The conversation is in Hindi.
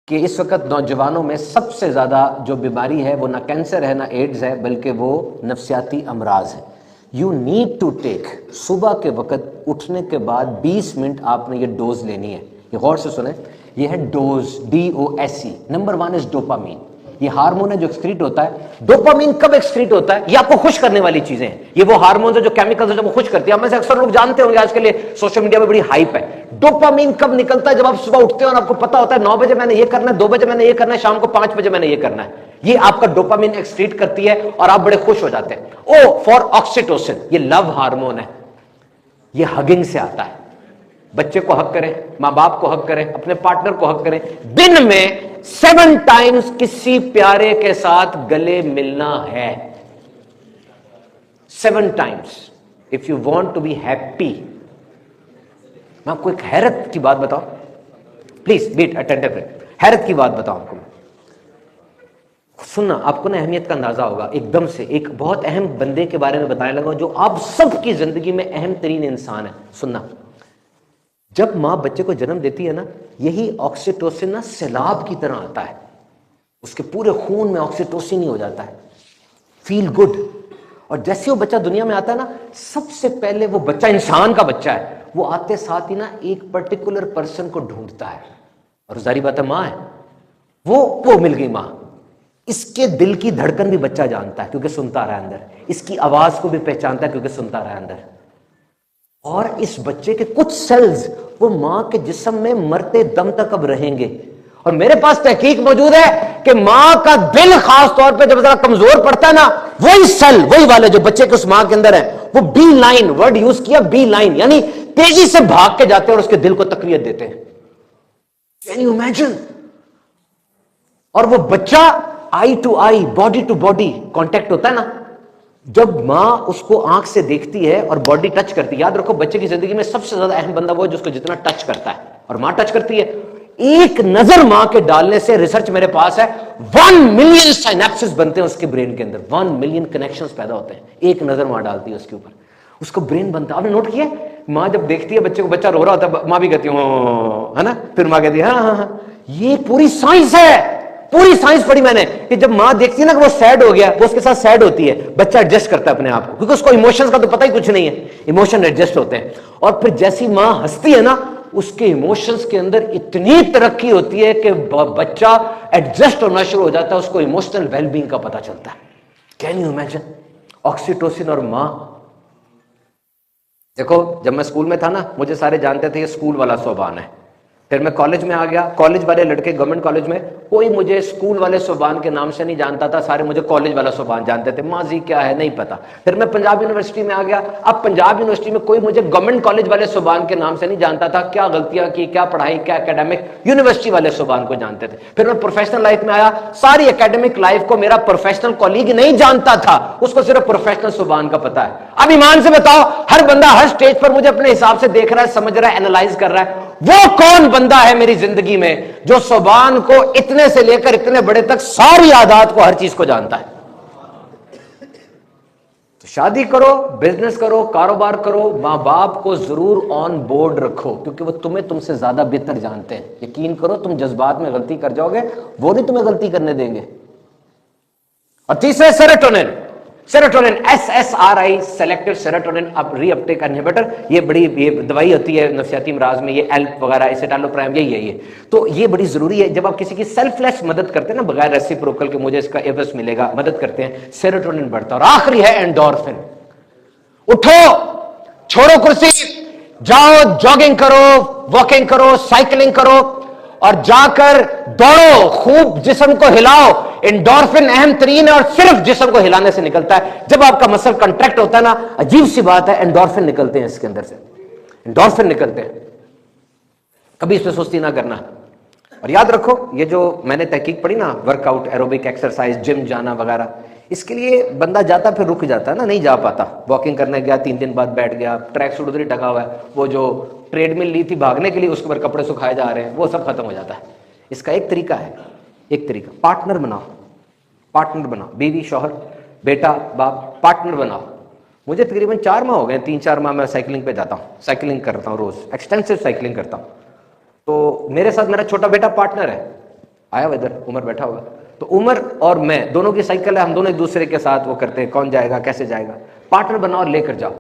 कि इस वक्त नौजवानों में सबसे ज़्यादा जो बीमारी है वो ना कैंसर है ना एड्स है, बल्कि वो नफसियाती अमराज है। यू नीड टू टेक, सुबह के वक्त उठने के बाद 20 मिनट आपने ये डोज लेनी है। ये गौर से सुने, ये है dose, DOSE। Number 1 is dopamine. ये हार्मोन है जो एक्सक्रीट होता है। डोपामीन कब एक्सक्रीट होता है? ये आपको खुश करने वाली चीजें हैं। ये वो हार्मोन है जो केमिकल्स है जो खुश करती है। हम में से अक्सर लोग जानते होंगे, आज के लिए सोशल मीडिया में बड़ी हाइप है। डोपामीन कब निकलता है? जब आप सुबह उठते हो और आपको पता होता है 9 बजे मैंने ये करना है, 2 बजे मैंने ये करना है, शाम को 5 बजे मैंने ये करना है। ये आपका डोपामीन एक्सक्रीट करती है और आप बड़े खुश हो जाते हैं। ओ फॉर ऑक्सीटोसिन, ये लव हार्मोन है। ये हगिंग से आता है। बच्चे को हक करें, मां बाप को हक करें, अपने पार्टनर को हक करें। दिन में 7 टाइम्स किसी प्यारे के साथ गले मिलना है। 7 times if you want to be happy. मैं आपको एक हैरत की बात बताऊं, प्लीज बीट अटेंटिव। हैरत की बात बताऊं आपको, सुनना, आपको ना अहमियत का अंदाजा होगा। एकदम से एक बहुत अहम बंदे के बारे में बताने लगा जो आप सबकी जिंदगी में अहम तरीन इंसान है। सुनना, जब मां बच्चे को जन्म देती है ना, यही ऑक्सीटोसिन ना सैलाब की तरह आता है। उसके पूरे खून में ऑक्सीटोसिन ही हो जाता है, फील गुड। और जैसे वो बच्चा दुनिया में आता है ना, सबसे पहले वो बच्चा, इंसान का बच्चा है, वो आते साथ ही ना एक पर्टिकुलर पर्सन को ढूंढता है। और जारी बात है, मां है, वो मिल गई मां। इसके दिल की धड़कन भी बच्चा जानता है क्योंकि सुनता रहा है अंदर। इसकी आवाज को भी पहचानता है क्योंकि सुनता रहा है अंदर। और इस बच्चे के कुछ सेल्स वो मां के जिस्म में मरते दम तक अब रहेंगे। और मेरे पास तहकीक मौजूद है कि मां का दिल खास तौर पे जब जरा कमजोर पड़ता है ना, वही सेल, वही वाले जो बच्चे के उस मां के अंदर है, वो बी लाइन वर्ड यूज किया, बी लाइन, यानी तेजी से भाग के जाते हैं और उसके दिल को तकवीयत देते हैं। Can you imagine? और वो बच्चा eye to eye, body to body contact होता है ना, जब मां उसको आंख से देखती है और बॉडी टच करती है। याद रखो, बच्चे की जिंदगी में सबसे ज्यादा अहम बंदा वो है जिसको जितना टच करता है, और मां टच करती है। एक नजर मां के डालने से, रिसर्च मेरे पास है, 1 मिलियन साइनेप्सिस बनते हैं उसके ब्रेन के अंदर। 1 मिलियन कनेक्शंस पैदा होते हैं, एक नजर मां डालती है उसके ऊपर, उसको ब्रेन बनता है। आपने नोट किया, मां जब देखती है बच्चे को, बच्चा रो रहा होता है, मां भी कहती है ना, फिर मां कहती है हाँ। ये पूरी साइंस है, पूरी साइंस पढ़ी मैंने कि जब मां देखती है ना कि वो सैड हो गया, वो उसके साथ सैड होती है, बच्चा एडजस्ट करता है अपने आप को, क्योंकि उसको इमोशंस का तो पता ही कुछ नहीं है। इमोशन एडजस्ट होते हैं। और फिर जैसी मां हंसती है ना, उसके इमोशंस के अंदर इतनी तरक्की होती है कि बच्चा एडजस्ट होना शुरू हो जाता है, उसको इमोशनल वेलबींग का पता चलता है। Can you imagine? ऑक्सीटोसिन और मां। देखो, जब मैं स्कूल में था ना, मुझे सारे जानते थे ये स्कूल वाला सोबान है। फिर मैं कॉलेज में आ गया, कॉलेज वाले लड़के, गवर्नमेंट कॉलेज में, कोई मुझे स्कूल वाले सोबान के नाम से नहीं जानता था, सारे मुझे कॉलेज वाला सोबान जानते थे। माजी क्या है नहीं पता। फिर मैं पंजाब यूनिवर्सिटी में आ गया, अब पंजाब यूनिवर्सिटी में कोई मुझे गवर्नमेंट कॉलेज वाले सोबान के नाम से नहीं जानता था। क्या गलतियां की, क्या पढ़ाई, क्या एकेडमिक, यूनिवर्सिटी वाले सोबान को जानते थे। फिर मैं प्रोफेशनल लाइफ में आया, सारी एकेडमिक लाइफ को मेरा प्रोफेशनल कॉलीग नहीं जानता था, उसको सिर्फ प्रोफेशनल सोबान का पता है। अब ईमान से बताओ, हर बंदा हर स्टेज पर मुझे अपने हिसाब से देख रहा है, समझ रहा है, एनालाइज कर रहा है। वो कौन बंदा है मेरी जिंदगी में जो सोबान को इतने से लेकर इतने बड़े तक सारी आदात को, हर चीज को जानता है? तो शादी करो, बिजनेस करो, कारोबार करो, मां बाप को जरूर ऑन बोर्ड रखो, क्योंकि वो तुम्हें तुमसे ज्यादा बेहतर जानते हैं। यकीन करो, तुम जज्बात में गलती कर जाओगे, वो नहीं तुम्हें गलती करने देंगे। और तीसरे, serotonin. Serotonin, SSRI, selective serotonin reuptake inhibitor. ये बड़ी ये दवाई होती है नफसियाती अमराज में, ये एल्प वगैरह, एसिटालोप्राम, यही है ये। तो ये बड़ी जरूरी है। जब आप किसी की सेल्फलेस मदद करते हैं ना, बगैर रेसिप्रोकल के, मुझे इसका एवज मिलेगा, मदद करते हैं, सेरोटोनिन बढ़ता है। और आखिरी है एंडोर्फिन। उठो, छोड़ो कुर्सी, जाओ, जॉगिंग करो, वॉकिंग करो, साइकिलिंग करो, और जाकर दौड़ो, खूब जिस्म को हिलाओ। एंडोर्फिन अहम तरीन है और सिर्फ जिस्म को हिलाने से निकलता है। जब आपका मसल कंट्रैक्ट होता है ना, अजीब सी बात है, एंडोर्फिन निकलते हैं इसके अंदर से, एंडोर्फिन निकलते हैं। कभी इसमें सुस्ती ना करना। और याद रखो, ये जो मैंने तहकीक पढ़ी ना, वर्कआउट, एरोबिक एक्सरसाइज, जिम जाना वगैरह, इसके लिए बंदा जाता फिर रुक जाता है ना, नहीं जा पाता। वॉकिंग करने गया, 3 दिन बाद बैठ गया, ट्रैक सूट उधर ही टका हुआ है, वो जो ट्रेडमिल ली थी भागने के लिए, उसके ऊपर कपड़े सुखाए जा रहे हैं, वो सब खत्म हो जाता है। इसका एक तरीका है, एक तरीका, पार्टनर बनाओ, पार्टनर बनाओ, बीवी, शौहर, बेटा, बाप, पार्टनर बनाओ। मुझे तकरीबन 4 माह हो गए, 3-4 माह मैं साइकिलिंग पे जाता हूँ, साइकिलिंग करता हूँ रोज, एक्सटेंसिव साइकिलिंग करता हूँ। तो मेरे साथ मेरा छोटा बेटा पार्टनर है। आया हुआ इधर, उमर बैठा होगा। तो उमर और मैं दोनों की साइकिल है, हम दोनों एक दूसरे के साथ वो करते हैं, कौन जाएगा कैसे जाएगा, पार्टनर बनाओ और लेकर जाओ।